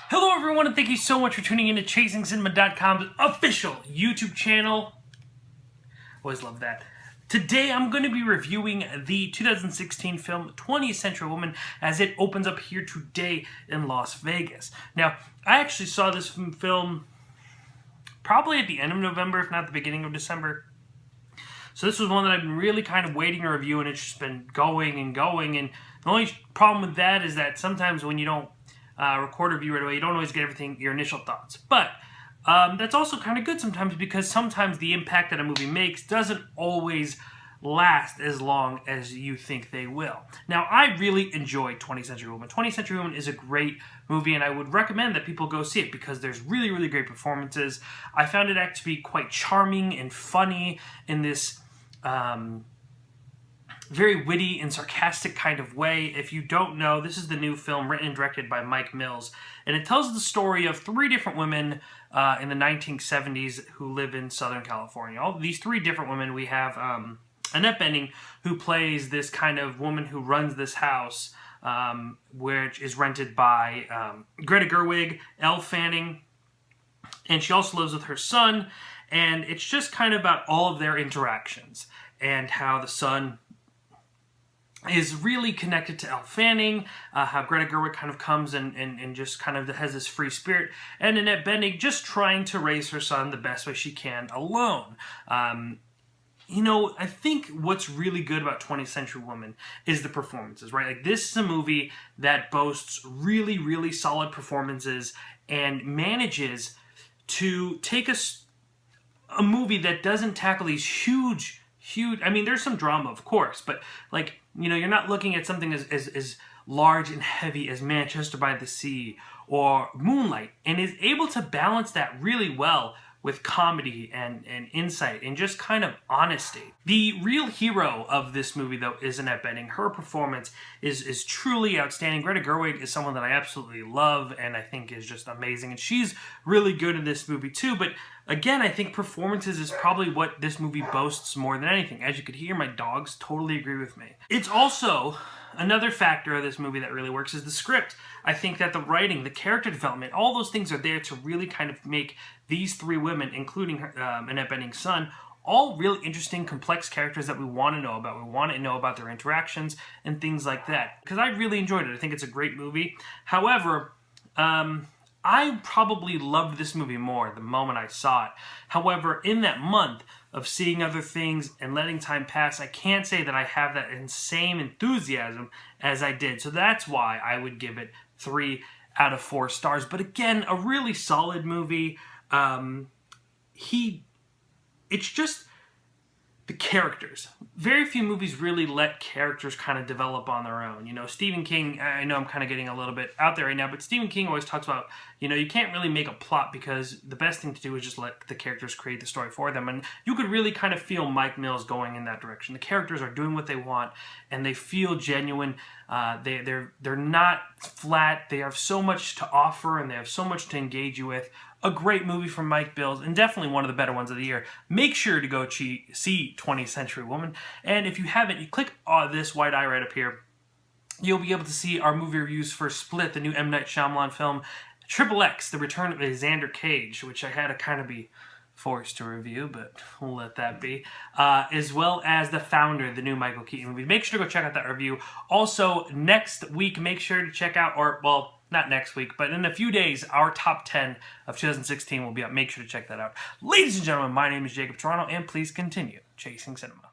Hello everyone, and thank you so much for tuning in to ChasingCinema.com's official YouTube channel. Always love that. Today I'm going to be reviewing the 2016 film 20th Century Woman as it opens up here today in Las Vegas. Now, I actually saw this film probably at the end of November, if not the beginning of December. So this was one that I've been really kind of waiting to review, and it's just been going and going. And the only problem with that is that sometimes when you don't record a review right away, you don't always get your initial thoughts. But that's also kind of good sometimes, because sometimes the impact that a movie makes doesn't always last as long as you think they will. Now, I really enjoyed 20th Century Woman. 20th Century Woman is a great movie, and I would recommend that people go see it because there's really, really great performances. I found it to be quite charming and funny in this very witty and sarcastic kind of way. If you don't know, this is the new film written and directed by Mike Mills, and it tells the story of three different women in the 1970s who live in Southern California. All these three different women, we have Annette Benning, who plays this kind of woman who runs this house, which is rented by Greta Gerwig, Elle Fanning, and she also lives with her son, and it's just kind of about all of their interactions and how the son is really connected to Elle Fanning, how Greta Gerwig kind of comes and just kind of has this free spirit, and Annette Benning just trying to raise her son the best way she can alone. You know, I think what's really good about 20th Century Woman is the performances, right? Like, this is a movie that boasts really, really solid performances and manages to take a movie that doesn't tackle these huge, I mean, there's some drama, of course, but, like, you know, you're not looking at something as large and heavy as Manchester by the Sea or Moonlight, and is able to balance that really well with comedy and insight and just kind of honesty. The real hero of this movie, though, is Annette Benning. Her performance is truly outstanding. Greta Gerwig is someone that I absolutely love and I think is just amazing, and she's really good in this movie too. But again, I think performances is probably what this movie boasts more than anything. As you could hear, my dogs totally agree with me. It's also another factor of this movie that really works is the script. I think that the writing, the character development, all those things are there to really kind of make these three women, including Annette Benning's son, all really interesting, complex characters that we want to know about. We want to know about their interactions and things like that. Because I really enjoyed it. I think it's a great movie. However, I probably loved this movie more the moment I saw it. However, in that month of seeing other things and letting time pass, I can't say that I have that insane enthusiasm as I did. So that's why I would give it 3 out of 4 stars. But again, a really solid movie. It's just the characters. Very few movies really let characters kind of develop on their own. You know, Stephen King, I know I'm kind of getting a little bit out there right now, but Stephen King always talks about, you know, you can't really make a plot because the best thing to do is just let the characters create the story for them. And you could really kind of feel Mike Mills going in that direction. The characters are doing what they want, and they feel genuine. They're not flat. They have so much to offer, and they have so much to engage you with. A great movie from Mike Mills, and definitely one of the better ones of the year. Make sure to go see 20th Century Woman. And if you haven't, you click this white eye right up here. You'll be able to see our movie reviews for Split, the new M. Night Shyamalan film, Triple X, The Return of Xander Cage, which I had to kind of be forced to review, but we'll let that be, as well as The Founder, the new Michael Keaton movie. Make sure to go check out that review. Also, next week, make sure to check out, or, well, not next week, but in a few days, our top 10 of 2016 will be up. Make sure to check that out. Ladies and gentlemen, my name is Jacob Tiranno, and please continue chasing cinema.